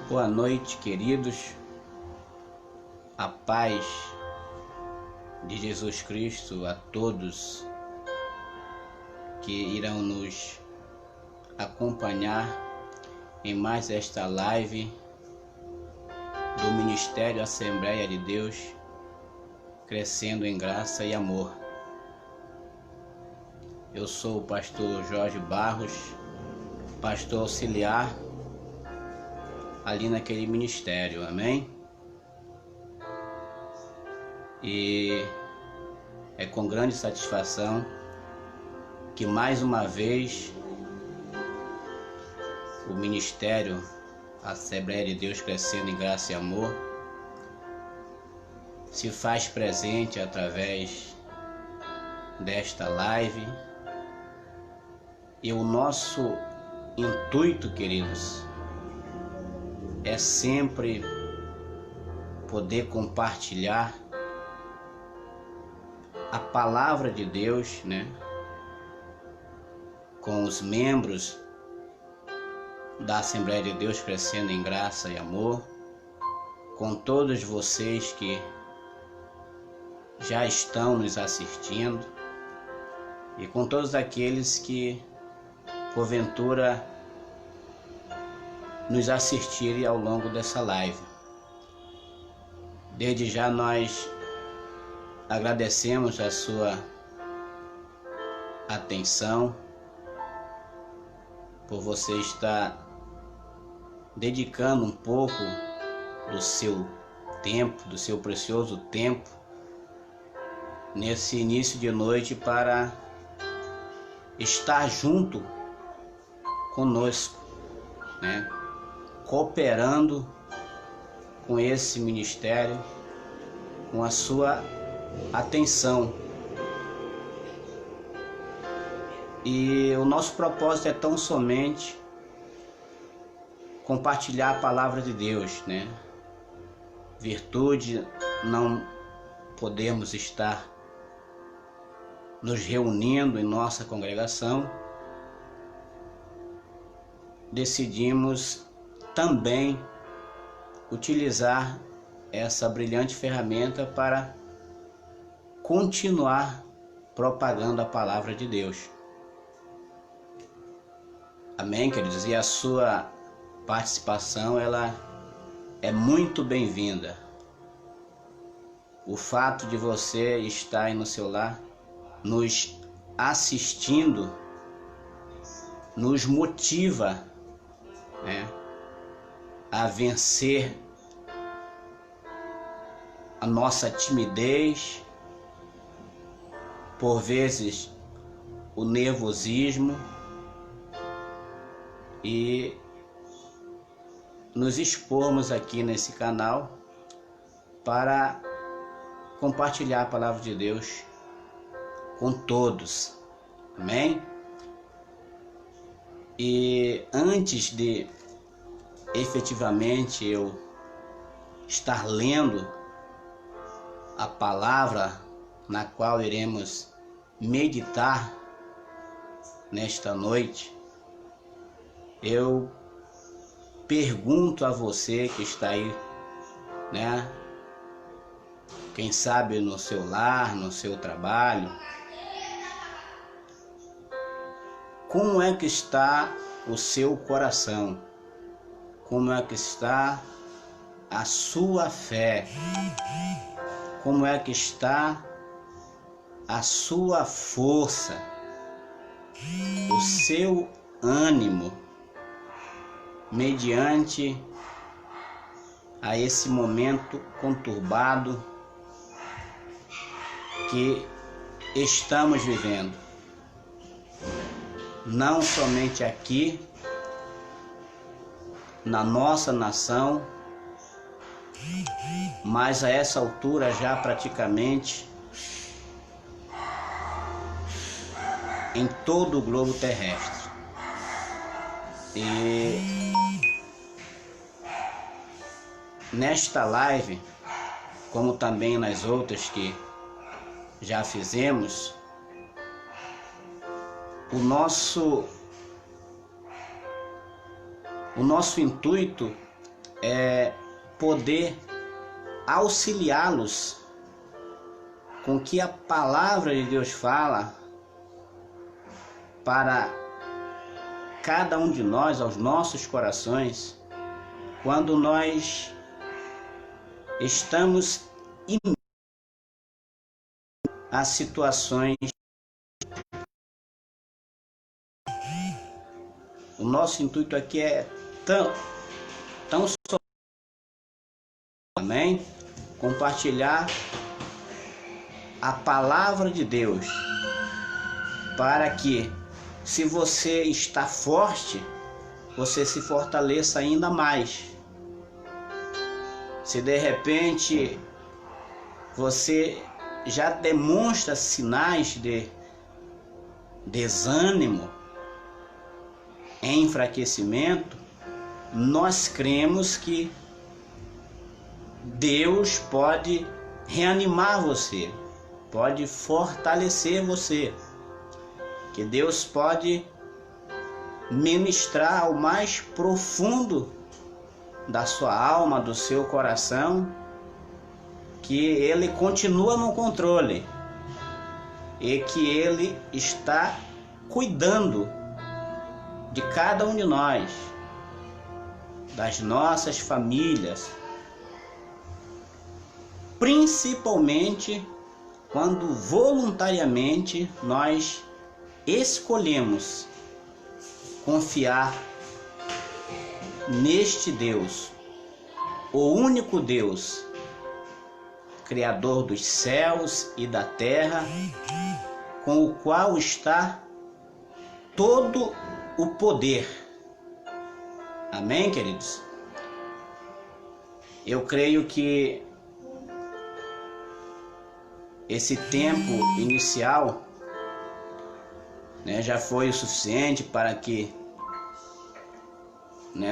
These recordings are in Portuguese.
Boa noite, queridos. A paz de Jesus Cristo a todos que irão nos acompanhar em mais esta live do Ministério Assembleia de Deus, crescendo em graça e amor. Eu sou o pastor Jorge Barros, pastor auxiliar ali naquele ministério, amém? E é com grande satisfação que mais uma vez o ministério Assembleia de Deus crescendo em graça e amor se faz presente através desta live. E o nosso intuito, queridos, é sempre poder compartilhar a palavra de Deus, com os membros da Assembleia de Deus crescendo em graça e amor, com todos vocês que já estão nos assistindo e com todos aqueles que porventura nos assistirem ao longo dessa live. Desde já nós agradecemos a sua atenção, por você estar dedicando um pouco do seu tempo, do seu precioso tempo, nesse início de noite para estar junto conosco, cooperando com esse ministério, com a sua atenção. E o nosso propósito é tão somente compartilhar a palavra de Deus, Virtude não podemos estar nos reunindo em nossa congregação, decidimos também utilizar essa brilhante ferramenta para continuar propagando a palavra de Deus. Amém, queridos? E a sua participação, ela é muito bem-vinda. O fato de você estar aí no seu lar, nos assistindo, nos motiva, a vencer a nossa timidez, por vezes o nervosismo, e nos expormos aqui nesse canal para compartilhar a palavra de Deus com todos, amém? E antes de efetivamente eu estar lendo a palavra na qual iremos meditar nesta noite, eu pergunto a você que está aí, quem sabe no seu lar, no seu trabalho, como é que está o seu coração? Como é que está a sua fé? Como é que está a sua força? O seu ânimo mediante a esse momento conturbado que estamos vivendo, não somente aqui na nossa nação, mas a essa altura já praticamente em todo o globo terrestre. E nesta live, como também nas outras que já fizemos, o nosso intuito poder auxiliá-los com o que a palavra de Deus fala para cada um de nós, aos nossos corações, quando nós estamos a situações. O nosso intuito aqui é tão só, amém? Compartilhar a palavra de Deus, para que, se você está forte, você se fortaleça ainda mais. Se de repente você já demonstra sinais de desânimo, enfraquecimento, nós cremos que Deus pode reanimar você, pode fortalecer você, que Deus pode ministrar ao mais profundo da sua alma, do seu coração, que Ele continua no controle e que Ele está cuidando de cada um de nós, das nossas famílias, principalmente quando voluntariamente nós escolhemos confiar neste Deus, o único Deus, Criador dos céus e da terra, com o qual está todo o poder. Amém, queridos? Eu creio que esse tempo inicial, já foi o suficiente para que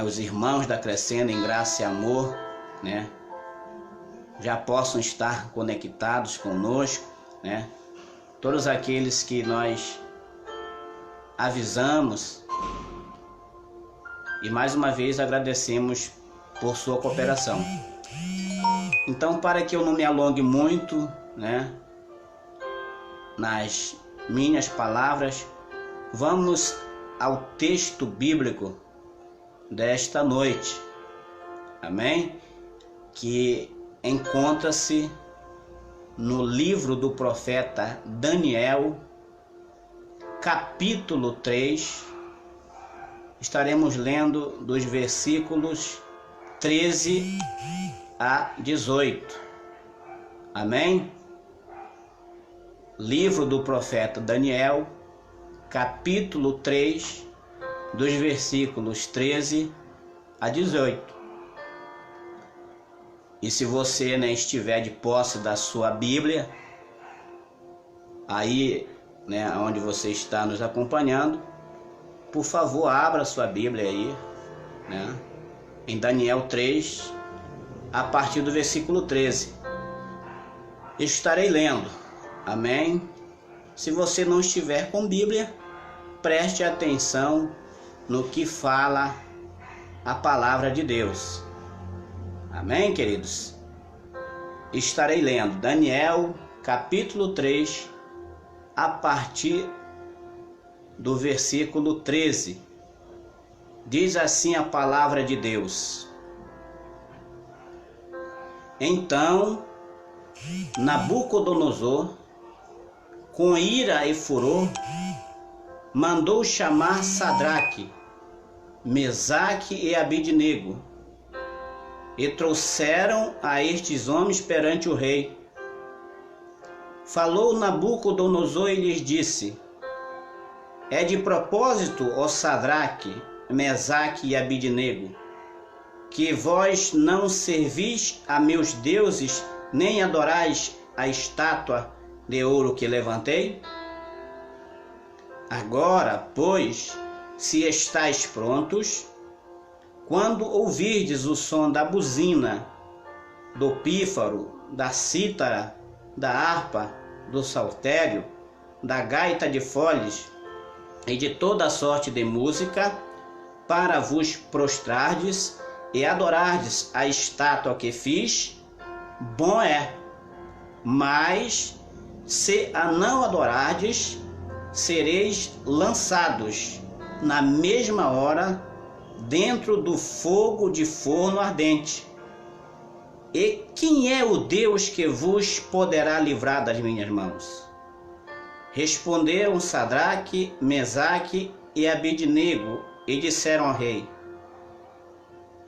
os irmãos da Crescendo em Graça e Amor, já possam estar conectados conosco, todos aqueles que nós avisamos, e mais uma vez agradecemos por sua cooperação. Então, para que eu não me alongue muito, nas minhas palavras, vamos ao texto bíblico desta noite, amém? Que encontra-se no livro do profeta Daniel, capítulo 3, estaremos lendo dos versículos 13 a 18, amém? Livro do profeta Daniel, capítulo 3, dos versículos 13 a 18. E se você estiver de posse da sua Bíblia, aí, onde você está nos acompanhando, por favor, abra sua Bíblia aí, em Daniel 3, a partir do versículo 13. Estarei lendo, amém? Se você não estiver com Bíblia, preste atenção no que fala a palavra de Deus. Amém, queridos? Estarei lendo Daniel, capítulo 3, a partir do versículo 13. Diz assim a palavra de Deus: Então Nabucodonosor, com ira e furor, mandou chamar Sadraque, Mesaque e Abidnego, e trouxeram a estes homens perante o rei. Falou Nabucodonosor e lhes disse: É de propósito, ó Sadraque, Mesaque e Abidnego, que vós não servis a meus deuses, nem adorais a estátua de ouro que levantei? Agora, pois, se estáis prontos, quando ouvirdes o som da buzina, do pífaro, da cítara, da harpa, do saltério, da gaita de foles e de toda sorte de música, para vos prostrardes e adorardes a estátua que fiz, bom é. Mas se a não adorardes, sereis lançados na mesma hora dentro do fogo de forno ardente. E quem é o Deus que vos poderá livrar das minhas mãos? Responderam Sadraque, Mesaque e Abednego e disseram ao rei: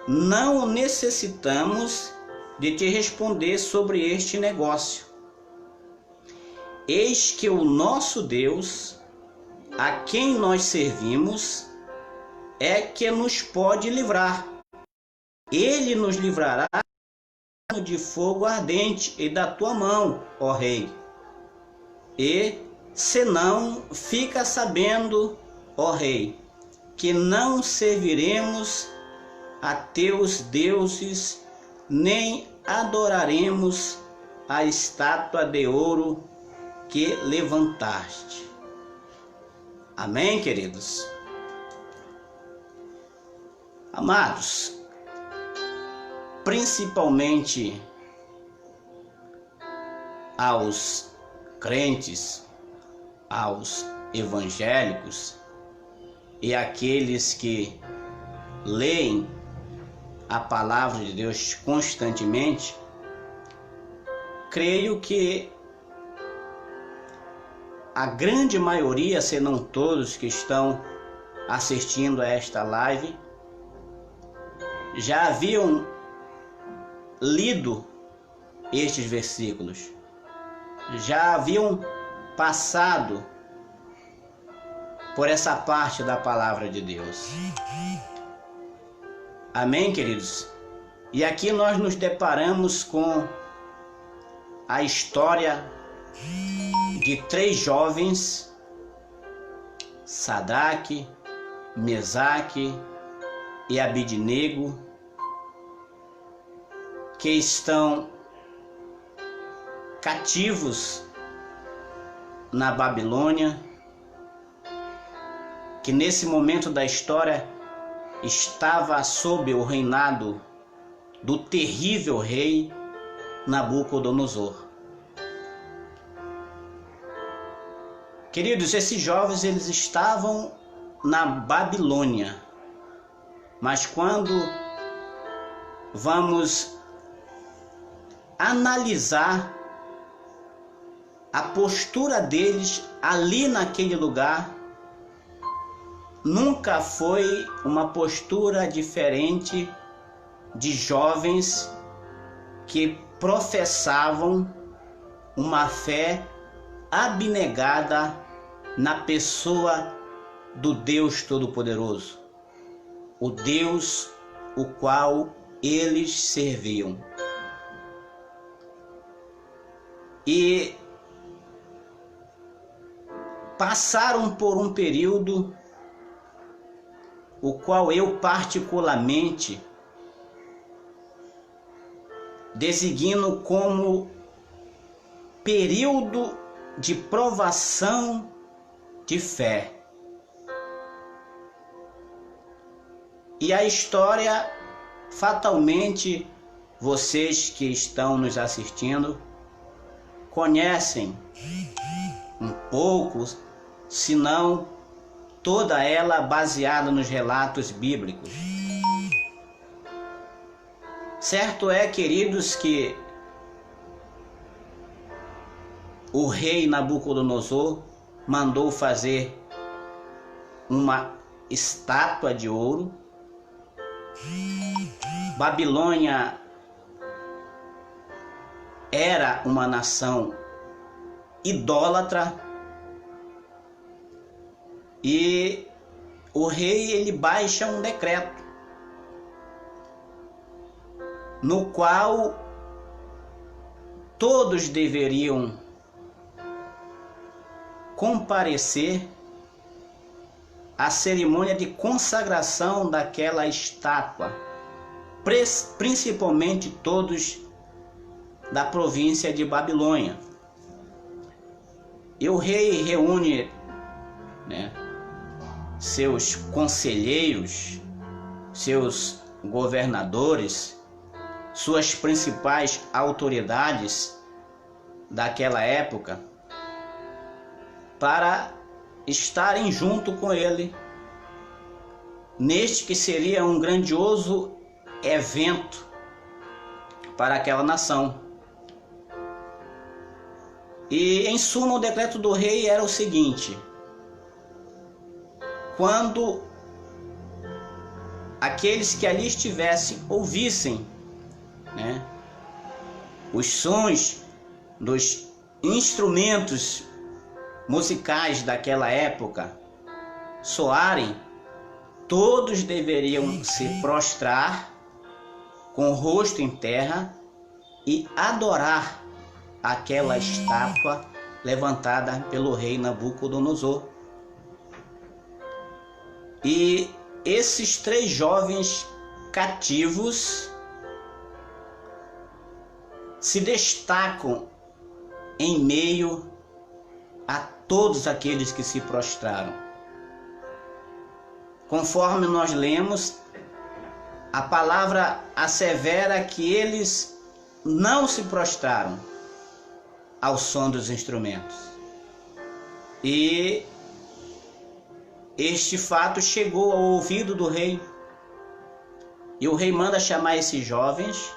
não necessitamos de te responder sobre este negócio. Eis que o nosso Deus, a quem nós servimos, é que nos pode livrar. Ele nos livrará de fogo ardente e da tua mão, ó rei. E, senão, fica sabendo, ó rei, que não serviremos a teus deuses, nem adoraremos a estátua de ouro que levantaste. Amém, queridos? Amados, principalmente aos crentes, aos evangélicos e aqueles que leem a palavra de Deus constantemente, creio que a grande maioria, se não todos que estão assistindo a esta live, já haviam lido estes versículos, já haviam passado por essa parte da palavra de Deus. Amém, queridos? E aqui nós nos deparamos com a história de 3 jovens, Sadraque, Mesaque e Abednego, que estão cativos na Babilônia, que nesse momento da história estava sob o reinado do terrível rei Nabucodonosor. Queridos, esses jovens eles estavam na Babilônia, mas quando vamos analisar a postura deles ali naquele lugar, nunca foi uma postura diferente de jovens que professavam uma fé abnegada na pessoa do Deus Todo-Poderoso, o Deus o qual eles serviam. E passaram por um período o qual eu particularmente designo como período de provação de fé. E a história, fatalmente, vocês que estão nos assistindo conhecem um pouco, se não toda ela baseada nos relatos bíblicos. Certo é, queridos, que o rei Nabucodonosor mandou fazer uma estátua de ouro. Babilônia era uma nação idólatra e o rei ele baixa um decreto no qual todos deveriam comparecer à cerimônia de consagração daquela estátua, principalmente todos da província de Babilônia. E o rei reúne, seus conselheiros, seus governadores, suas principais autoridades daquela época, para estarem junto com ele neste que seria um grandioso evento para aquela nação. E em suma, o decreto do rei era o seguinte: quando aqueles que ali estivessem ouvissem, né, os sons dos instrumentos musicais daquela época soarem, todos deveriam se prostrar com o rosto em terra e adorar aquela estátua levantada pelo rei Nabucodonosor. E esses 3 jovens cativos se destacam em meio a todos aqueles que se prostraram. Conforme nós lemos, a palavra assevera que eles não se prostraram ao som dos instrumentos. E este fato chegou ao ouvido do rei. E o rei manda chamar esses jovens,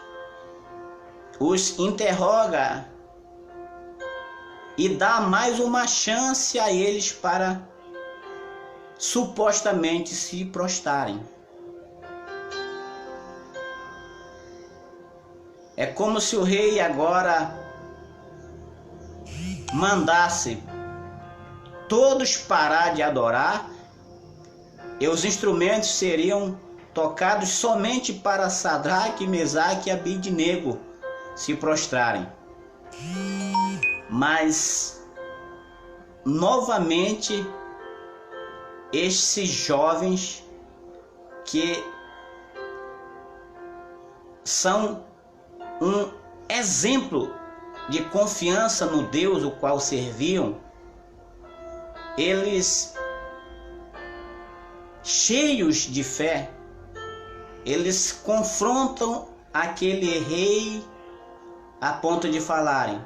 os interroga e dá mais uma chance a eles para supostamente se prostrarem. É como se o rei agora mandasse todos parar de adorar e os instrumentos seriam tocados somente para Sadraque, Mesaque e Abidnego se prostrarem. Mas novamente esses jovens, que são um exemplo de confiança no Deus o qual serviam, eles, cheios de fé, eles confrontam aquele rei a ponto de falarem: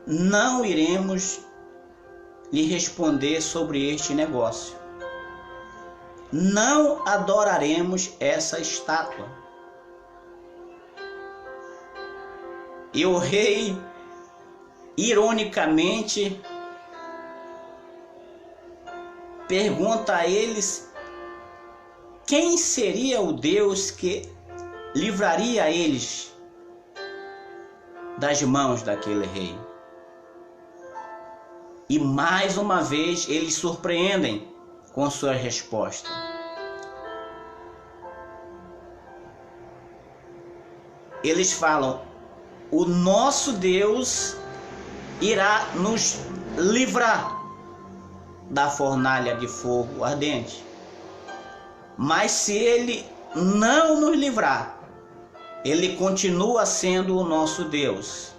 não iremos lhe responder sobre este negócio, não adoraremos essa estátua. E o rei, ironicamente, pergunta a eles quem seria o Deus que livraria eles das mãos daquele rei. E mais uma vez eles surpreendem com sua resposta. Eles falam: o nosso Deus irá nos livrar da fornalha de fogo ardente. Mas se ele não nos livrar, ele continua sendo o nosso Deus.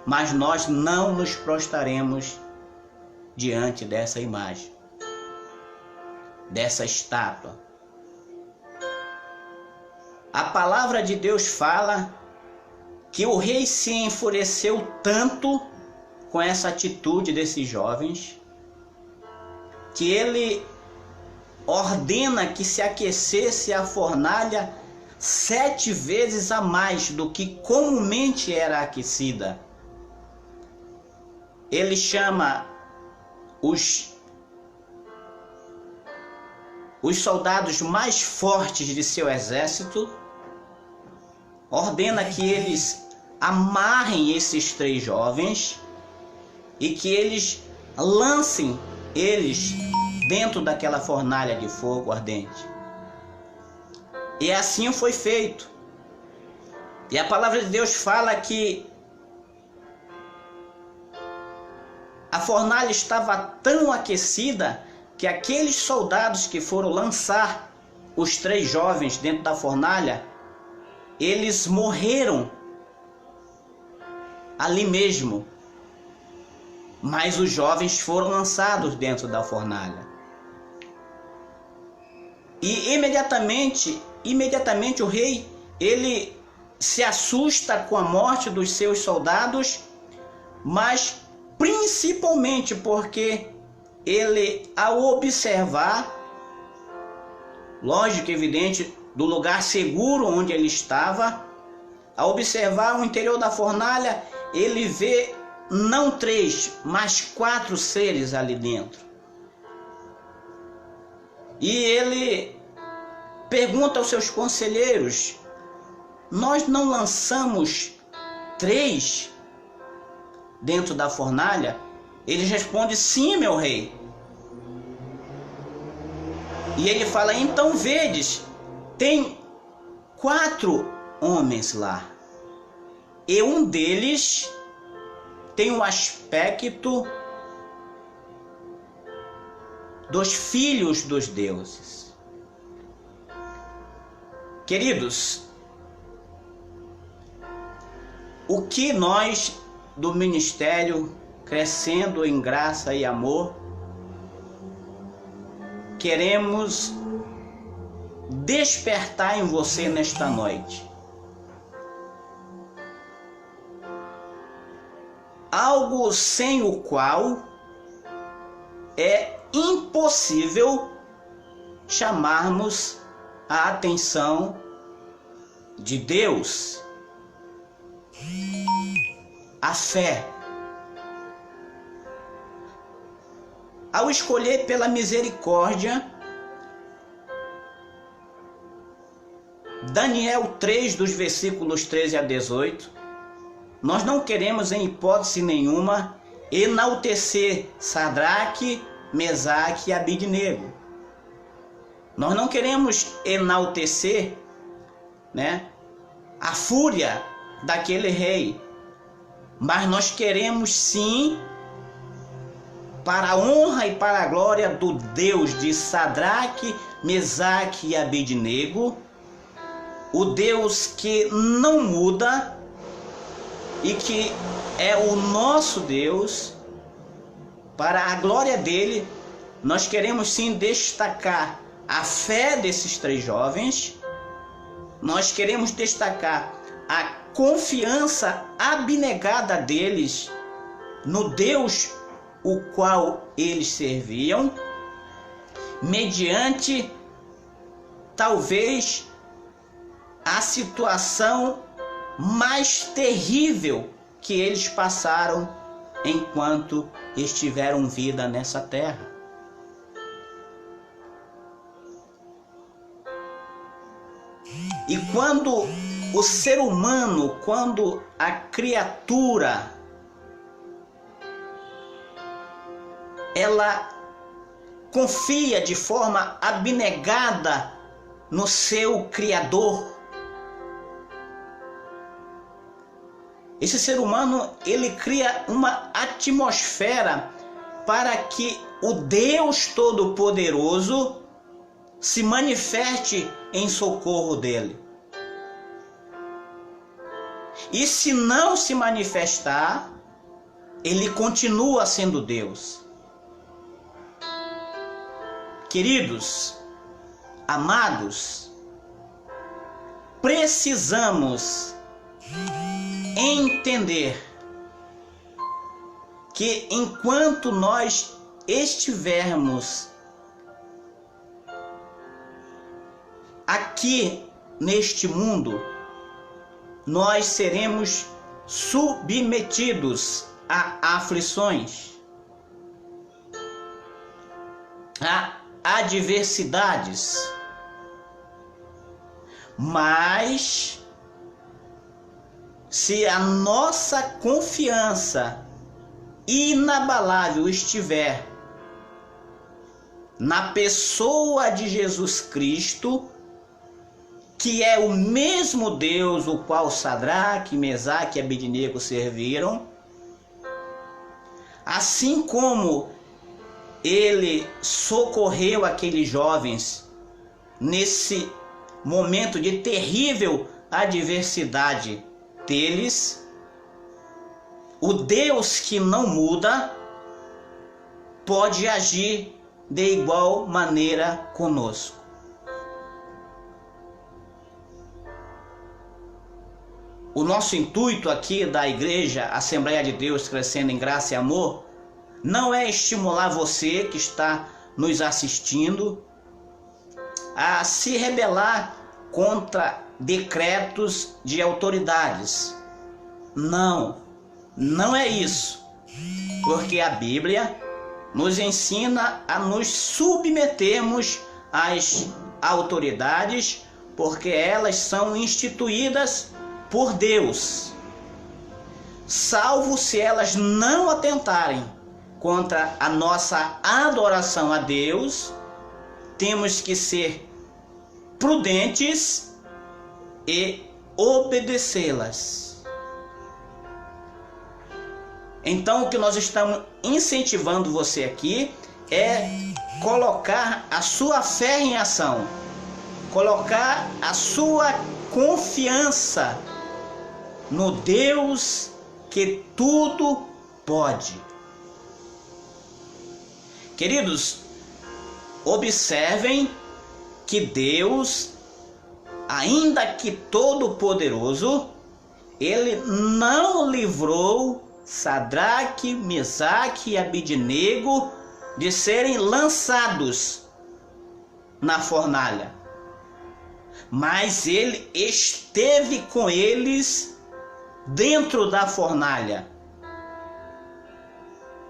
Mas nós não nos prostraremos diante dessa imagem, dessa estátua. A palavra de Deus fala que o rei se enfureceu tanto com essa atitude desses jovens, que ele ordena que se aquecesse a fornalha 7 vezes a mais do que comumente era aquecida. Ele chama os soldados mais fortes de seu exército, ordena que eles amarrem esses 3 jovens e que eles lancem eles dentro daquela fornalha de fogo ardente. E assim foi feito. E a palavra de Deus fala que a fornalha estava tão aquecida que aqueles soldados que foram lançar os 3 jovens dentro da fornalha, eles morreram ali mesmo. Mas os jovens foram lançados dentro da fornalha. E imediatamente o rei, ele se assusta com a morte dos seus soldados, mas principalmente porque ele, ao observar, lógico, evidente, do lugar seguro onde ele estava, ao observar o interior da fornalha, ele vê não 3, mas 4 seres ali dentro. E ele pergunta aos seus conselheiros: nós não lançamos 3 dentro da fornalha? Eles respondem: sim, meu rei. E ele fala: então vedes, tem 4 homens lá, e um deles tem o aspecto dos filhos dos deuses. Queridos, o que nós do ministério Crescendo em Graça e Amor queremos despertar em você nesta noite? Algo sem o qual é impossível chamarmos a atenção de Deus: a fé. Ao escolher pela misericórdia, Daniel 3, dos versículos 13 a 18, nós não queremos em hipótese nenhuma enaltecer Sadraque, Mesaque e Abidnego. Nós não queremos enaltecer, a fúria daquele rei, mas nós queremos sim, para a honra e para a glória do Deus de Sadraque, Mesaque e Abidnego, o Deus que não muda e que é o nosso Deus, para a glória dele, nós queremos sim destacar a fé desses 3 jovens, nós queremos destacar a confiança abnegada deles no Deus o qual eles serviam, mediante talvez a situação mais terrível que eles passaram enquanto estiveram vida nessa terra. E quando o ser humano, quando a criatura, ela confia de forma abnegada no seu Criador, esse ser humano, ele cria uma atmosfera para que o Deus Todo-Poderoso se manifeste em socorro dele. E se não se manifestar, ele continua sendo Deus. Queridos, amados, precisamos entender que enquanto nós estivermos aqui neste mundo, nós seremos submetidos a aflições, a adversidades, mas se a nossa confiança inabalável estiver na pessoa de Jesus Cristo, que é o mesmo Deus o qual Sadraque, Mesaque e Abidnego serviram, assim como ele socorreu aqueles jovens nesse momento de terrível adversidade deles, o Deus que não muda pode agir de igual maneira conosco. o nosso intuito aqui da Igreja Assembleia de Deus Crescendo em Graça e Amor não é estimular você que está nos assistindo a se rebelar contra decretos de autoridades. Não é isso. Porque a Bíblia nos ensina a nos submetermos às autoridades, porque elas são instituídas por Deus, salvo se elas não atentarem contra a nossa adoração a Deus. Temos que ser prudentes e obedecê-las. Então, o que nós estamos incentivando você aqui é colocar a sua fé em ação, colocar a sua confiança no Deus que tudo pode. Queridos, observem que Deus, ainda que todo-poderoso, Ele não livrou Sadraque, Mesaque e Abidnego de serem lançados na fornalha. Mas Ele esteve com eles dentro da fornalha.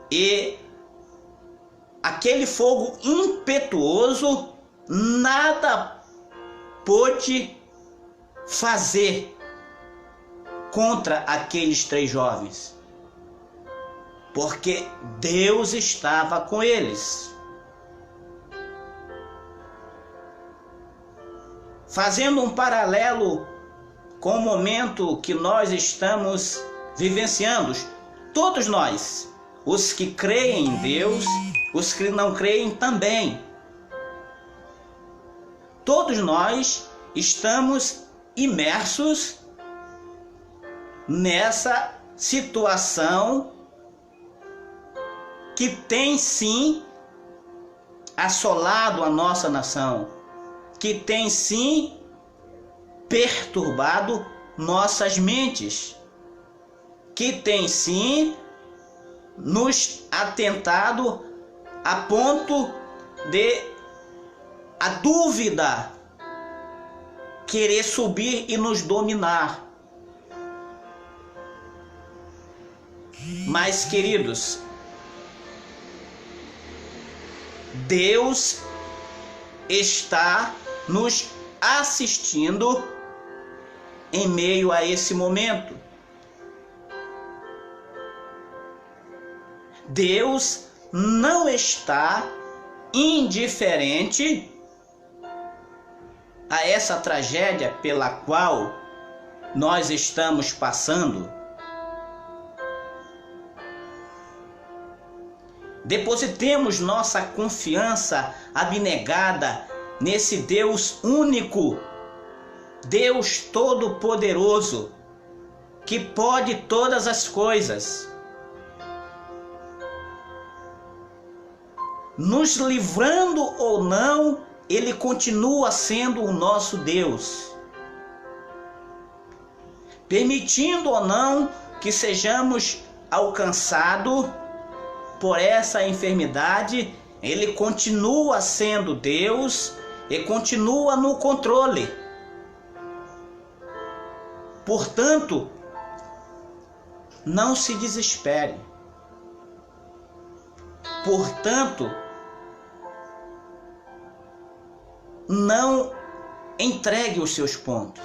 E aquele fogo impetuoso nada pôde fazer contra aqueles 3 jovens, porque Deus estava com eles. Fazendo um paralelo com o momento que nós estamos vivenciando, todos nós, os que creem em Deus, os que não creem também, todos nós estamos imersos nessa situação que tem sim assolado a nossa nação, que tem sim perturbado nossas mentes, que tem sim nos atentado a ponto de a dúvida querer subir e nos dominar. Mas, queridos, Deus está nos assistindo em meio a esse momento. Deus não está indiferente a essa tragédia pela qual nós estamos passando. Depositemos nossa confiança abnegada nesse Deus único, Deus Todo-Poderoso, que pode todas as coisas. Nos livrando ou não, Ele continua sendo o nosso Deus. Permitindo ou não que sejamos alcançados por essa enfermidade, Ele continua sendo Deus e continua no controle. Portanto, não se desespere. Portanto, não entregue os seus pontos.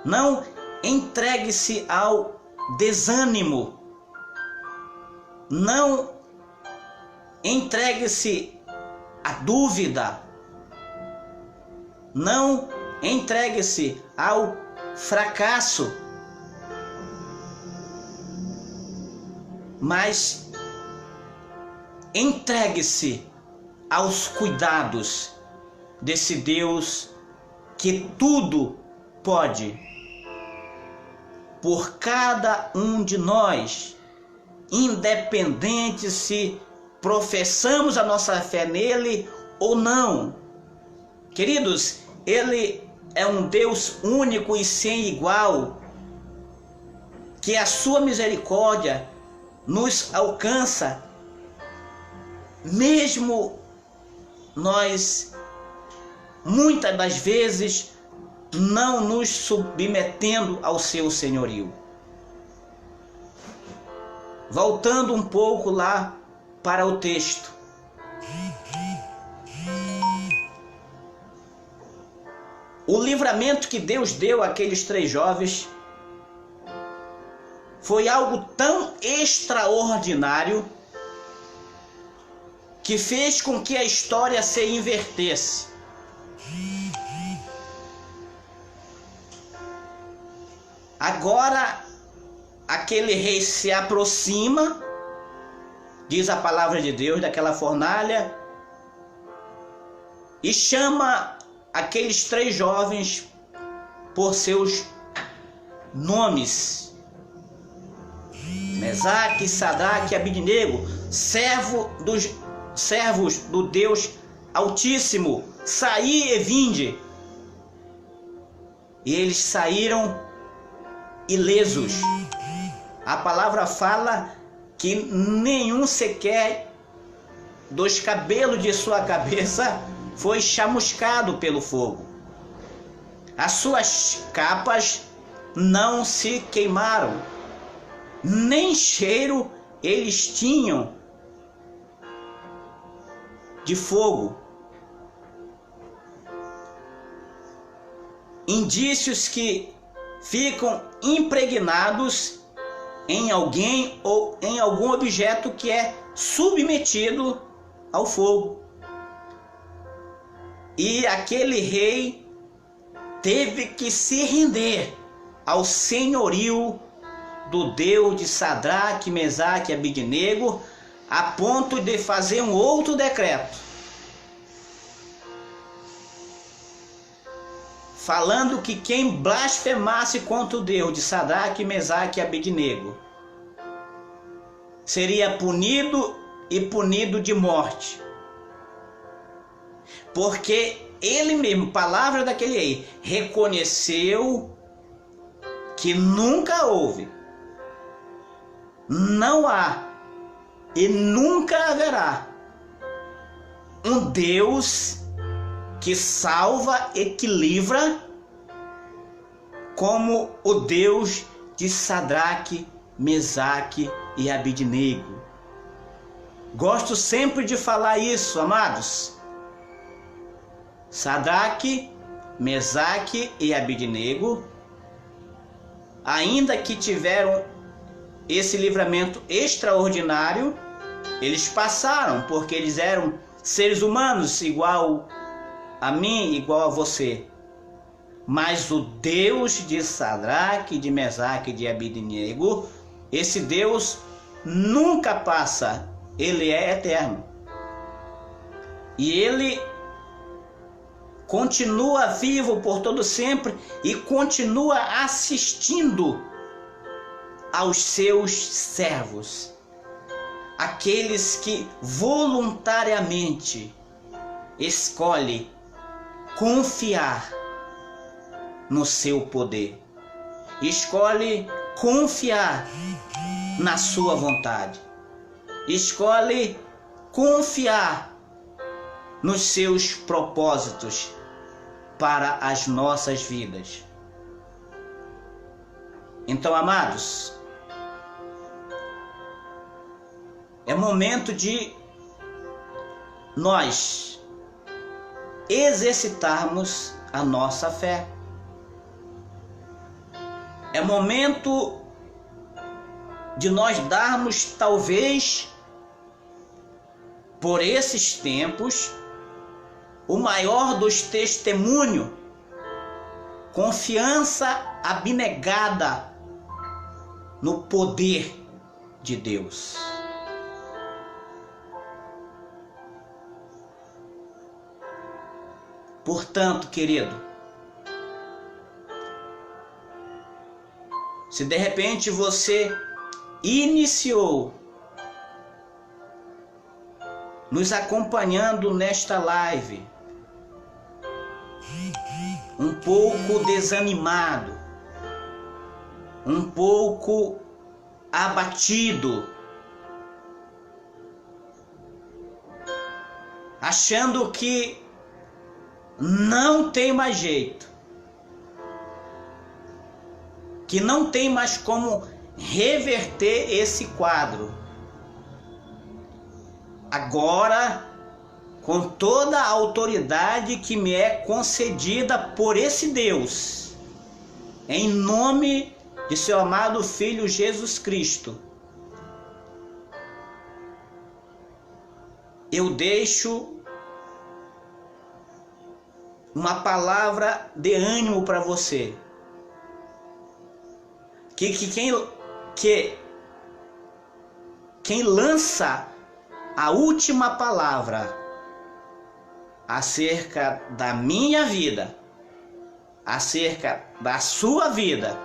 Não entregue-se ao desânimo. Não entregue-se à dúvida. Não entregue-se ao fracasso. Mas entregue-se aos cuidados desse Deus que tudo pode. Por cada um de nós, independente se professamos a nossa fé nele ou não. Queridos, Ele é um Deus único e sem igual, que a sua misericórdia nos alcança, mesmo nós, muitas das vezes, não nos submetendo ao seu senhorio. Voltando um pouco lá para o texto. O livramento que Deus deu àqueles 3 jovens foi algo tão extraordinário que fez com que a história se invertesse. Agora, aquele rei se aproxima, diz a palavra de Deus, daquela fornalha, e chama aqueles 3 jovens por seus nomes: Mesaque, Sadraque e Abidnego, servos do Deus Altíssimo, saí e vinde. E eles saíram ilesos. A palavra fala que nenhum sequer dos cabelos de sua cabeça foi chamuscado pelo fogo. As suas capas não se queimaram, nem cheiro eles tinham de fogo. Indícios que ficam impregnados em alguém ou em algum objeto que é submetido ao fogo. E aquele rei teve que se render ao senhorio do Deus de Sadraque, Mesaque e Abidnego, a ponto de fazer um outro decreto, falando que quem blasfemasse contra o Deus de Sadraque, Mesaque e Abidnego seria punido de morte. Porque ele mesmo, palavra daquele rei, reconheceu que nunca houve, não há e nunca haverá um Deus que salva e que livra como o Deus de Sadraque, Mesaque e Abidnego. Gosto sempre de falar isso, amados. Sadraque, Mesaque e Abidnego, ainda que tiveram esse livramento extraordinário, eles passaram, porque eles eram seres humanos igual a mim, igual a você. Mas o Deus de Sadraque, de Mesaque e de Abidnego, esse Deus nunca passa, ele é eterno. E ele continua vivo por todo sempre e continua assistindo aos seus servos, aqueles que voluntariamente escolhem confiar no seu poder, escolhe confiar na sua vontade, escolhe confiar nos seus propósitos para as nossas vidas. Então, amados, é momento de nós exercitarmos a nossa fé. É momento de nós darmos, talvez, por esses tempos, o maior dos testemunhos, confiança abnegada no poder de Deus. Portanto, querido, se de repente você iniciou nos acompanhando nesta live um pouco desanimado, um pouco abatido, achando que não tem mais jeito, que não tem mais como reverter esse quadro. Agora, com toda a autoridade que me é concedida por esse Deus, em nome de seu amado Filho Jesus Cristo, eu deixo uma palavra de ânimo para você. Quem lança a última palavra acerca da minha vida, acerca da sua vida,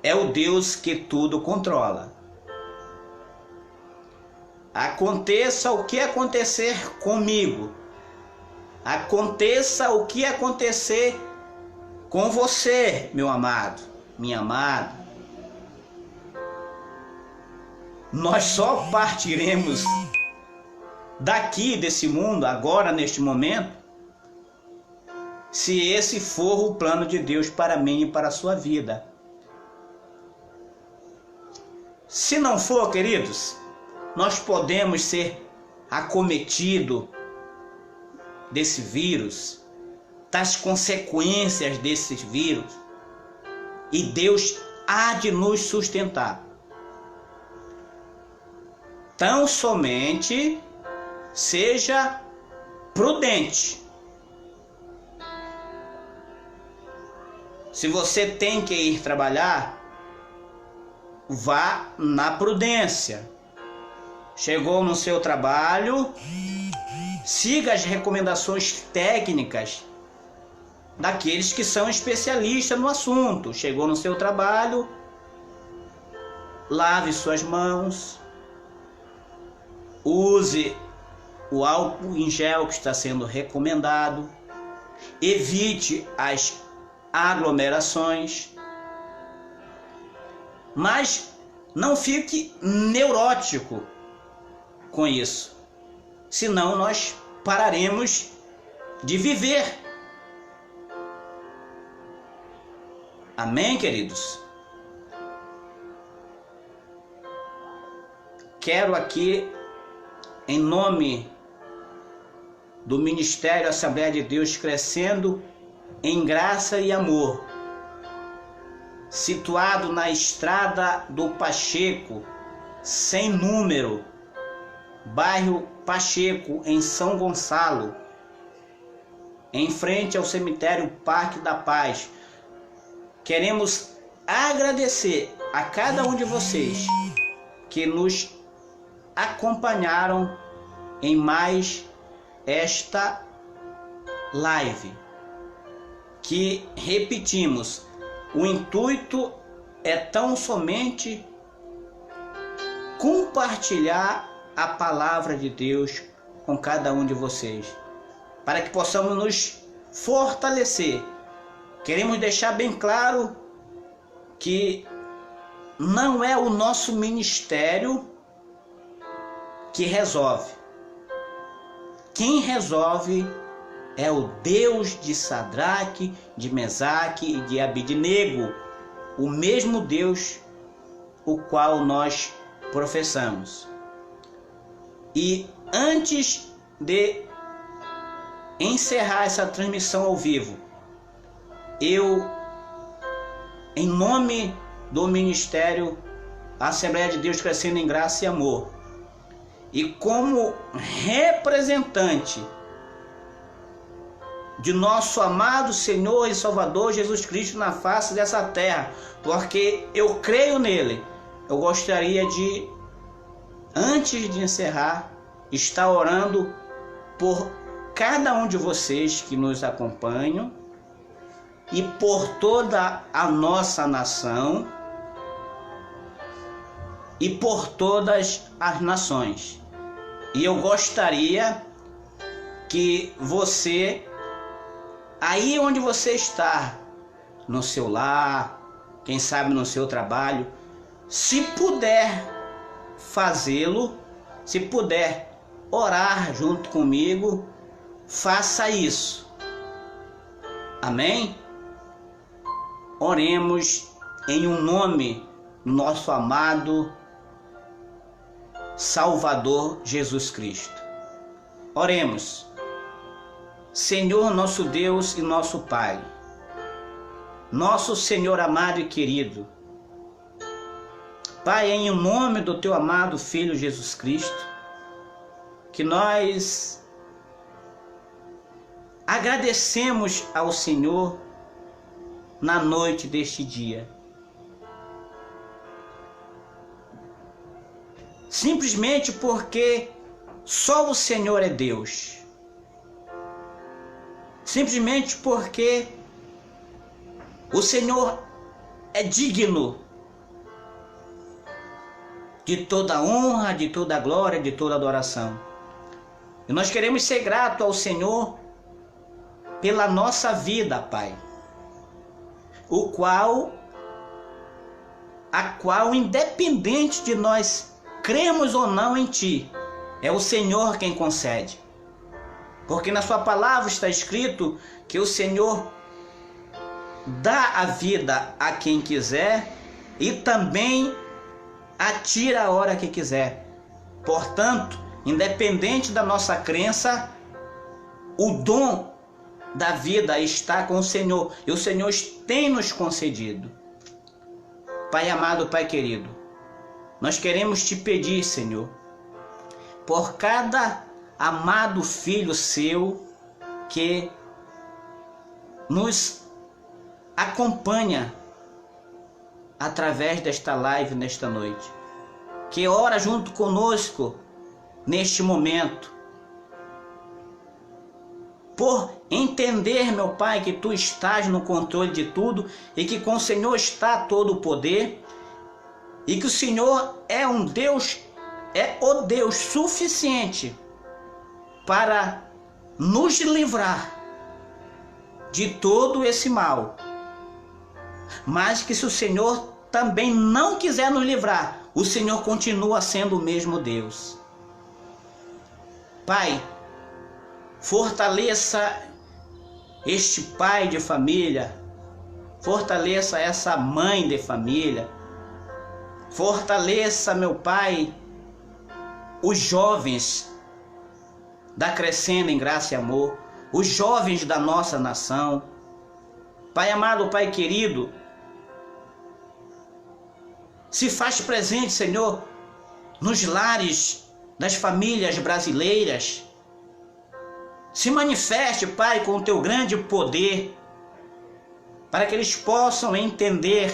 é o Deus que tudo controla. Aconteça o que acontecer comigo, aconteça o que acontecer com você, meu amado, minha amada, nós só partiremos daqui desse mundo, agora, neste momento, se esse for o plano de Deus para mim e para a sua vida. Se não for, queridos, nós podemos ser acometidos desse vírus, das consequências desse vírus, e Deus há de nos sustentar. Tão somente seja prudente. Se você tem que ir trabalhar, vá na prudência. Chegou no seu trabalho, siga as recomendações técnicas daqueles que são especialistas no assunto. Chegou no seu trabalho, lave suas mãos, use o álcool em gel que está sendo recomendado, evite as aglomerações, mas não fique neurótico com isso, senão nós pararemos de viver. Amém, queridos? Quero aqui, em nome do Ministério Assembleia de Deus Crescendo em Graça e Amor, situado na Estrada do Pacheco, sem número, bairro Pacheco, em São Gonçalo, em frente ao cemitério Parque da Paz. Queremos agradecer a cada um de vocês que nos acompanharam em mais esta live, que, repetimos, o intuito é tão somente compartilhar a palavra de Deus com cada um de vocês, para que possamos nos fortalecer. Queremos deixar bem claro que não é o nosso ministério que resolve. Quem resolve é o Deus de Sadraque, de Mesaque e de Abidnego, o mesmo Deus o qual nós professamos. E antes de encerrar essa transmissão ao vivo, eu, em nome do Ministério Assembleia de Deus Crescendo em Graça e Amor, e como representante de nosso amado Senhor e Salvador Jesus Cristo na face dessa terra, porque eu creio nele, eu gostaria de, antes de encerrar, estar orando por cada um de vocês que nos acompanham e por toda a nossa nação e por todas as nações. E eu gostaria que você, aí onde você está, no seu lar, quem sabe no seu trabalho. Se puder fazê-lo, se puder orar junto comigo, faça isso. Amém? Oremos em um nome do nosso amado Salvador Jesus Cristo. Oremos. Senhor, nosso Deus e nosso Pai, nosso Senhor amado e querido, Pai, em nome do Teu amado Filho Jesus Cristo, que nós agradecemos ao Senhor na noite deste dia. Simplesmente porque só o Senhor é Deus. Simplesmente porque o Senhor é digno de toda honra, de toda glória, de toda adoração. E nós queremos ser gratos ao Senhor pela nossa vida, Pai, a qual, independente de nós cremos ou não em Ti, é o Senhor quem concede. Porque na Sua palavra está escrito que o Senhor dá a vida a quem quiser e também atira a hora que quiser. Portanto, independente da nossa crença, o dom da vida está com o Senhor e o Senhor tem nos concedido. Pai amado, Pai querido, nós queremos Te pedir, Senhor, por cada amado filho Seu que nos acompanha através desta live nesta noite, que ora junto conosco neste momento, por entender, meu Pai, que Tu estás no controle de tudo e que com o Senhor está todo o poder e que o Senhor é um Deus, é o Deus suficiente para nos livrar de todo esse mal. Mas que se o Senhor também não quiser nos livrar, o Senhor continua sendo o mesmo Deus. Pai, fortaleça este pai de família, fortaleça essa mãe de família, fortaleça, meu Pai, os jovens da Crescendo em Graça e Amor, os jovens da nossa nação. Pai amado, Pai querido, se faz presente, Senhor, nos lares das famílias brasileiras. Se manifeste, Pai, com o Teu grande poder, para que eles possam entender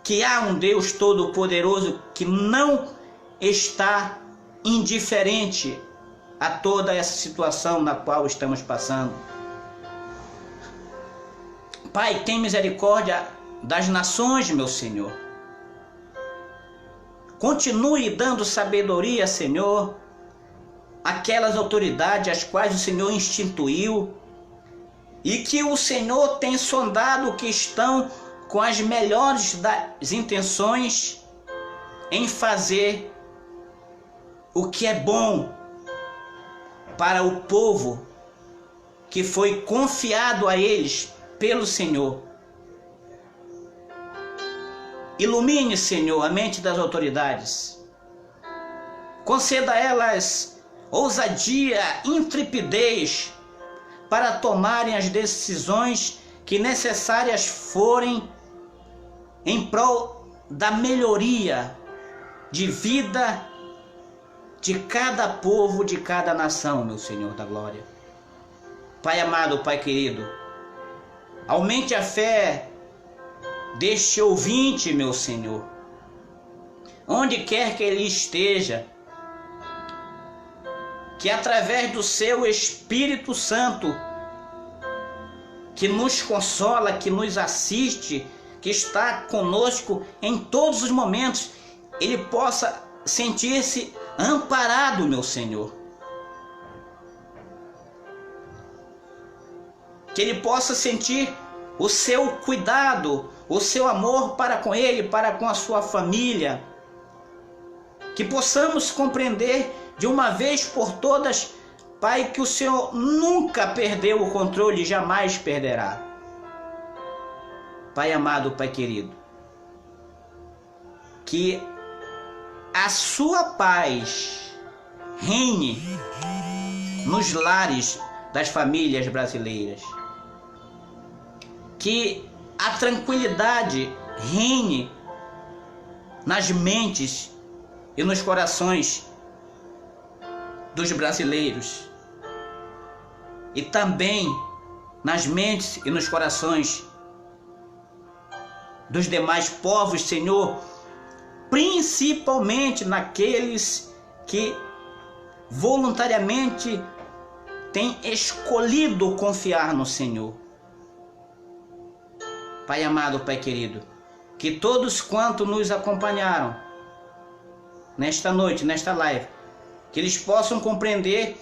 que há um Deus Todo-Poderoso que não está indiferente a toda essa situação na qual estamos passando. Pai, tem misericórdia das nações, meu Senhor. Continue dando sabedoria, Senhor, aquelas autoridades as quais o Senhor instituiu e que o Senhor tem sondado, que estão com as melhores das intenções em fazer o que é bom para o povo que foi confiado a eles pelo Senhor. Ilumine, Senhor, a mente das autoridades. Conceda a elas ousadia, intrepidez para tomarem as decisões que necessárias forem em prol da melhoria de vida de cada povo, de cada nação, meu Senhor da glória. Pai amado, Pai querido, aumente a fé deste ouvinte, meu Senhor, onde quer que ele esteja, que através do Seu Espírito Santo, que nos consola, que nos assiste, que está conosco em todos os momentos, ele possa sentir-se amparado, meu Senhor. Que ele possa sentir o seu cuidado, o seu amor para com ele, para com a sua família. Que possamos compreender de uma vez por todas, Pai, que o Senhor nunca perdeu o controle e jamais perderá. Pai amado, Pai querido, que a sua paz reine nos lares das famílias brasileiras. Que a tranquilidade reine nas mentes e nos corações dos brasileiros. E também nas mentes e nos corações dos demais povos, Senhor, principalmente naqueles que voluntariamente têm escolhido confiar no Senhor. Pai amado, Pai querido, que todos quanto nos acompanharam nesta noite, nesta live, que eles possam compreender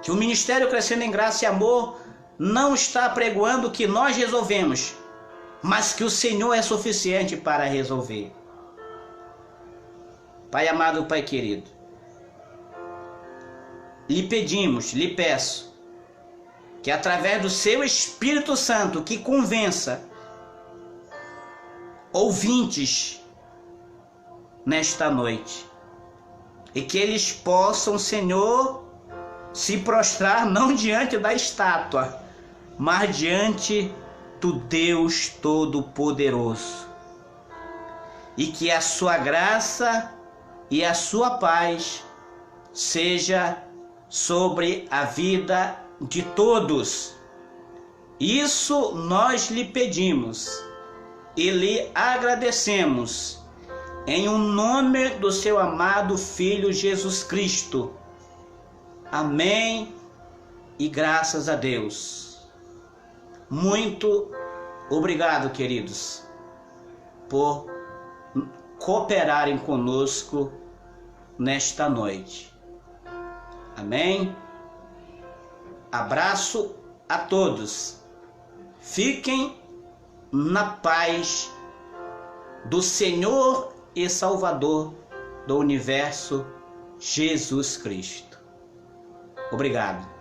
que o Ministério Crescendo em Graça e Amor não está pregoando que nós resolvemos, mas que o Senhor é suficiente para resolver. Pai amado, Pai querido, lhe pedimos, lhe peço, que através do seu Espírito Santo, que convença ouvintes nesta noite, e que eles possam, Senhor, se prostrar não diante da estátua, mas diante do Deus Todo-Poderoso, e que a sua graça e a sua paz seja sobre a vida de todos. Isso nós lhe pedimos e lhe agradecemos, em o nome do seu amado Filho Jesus Cristo. Amém e graças a Deus. Muito obrigado, queridos, por cooperarem conosco nesta noite. Amém? Abraço a todos. Fiquem na paz do Senhor e Salvador do universo, Jesus Cristo. Obrigado.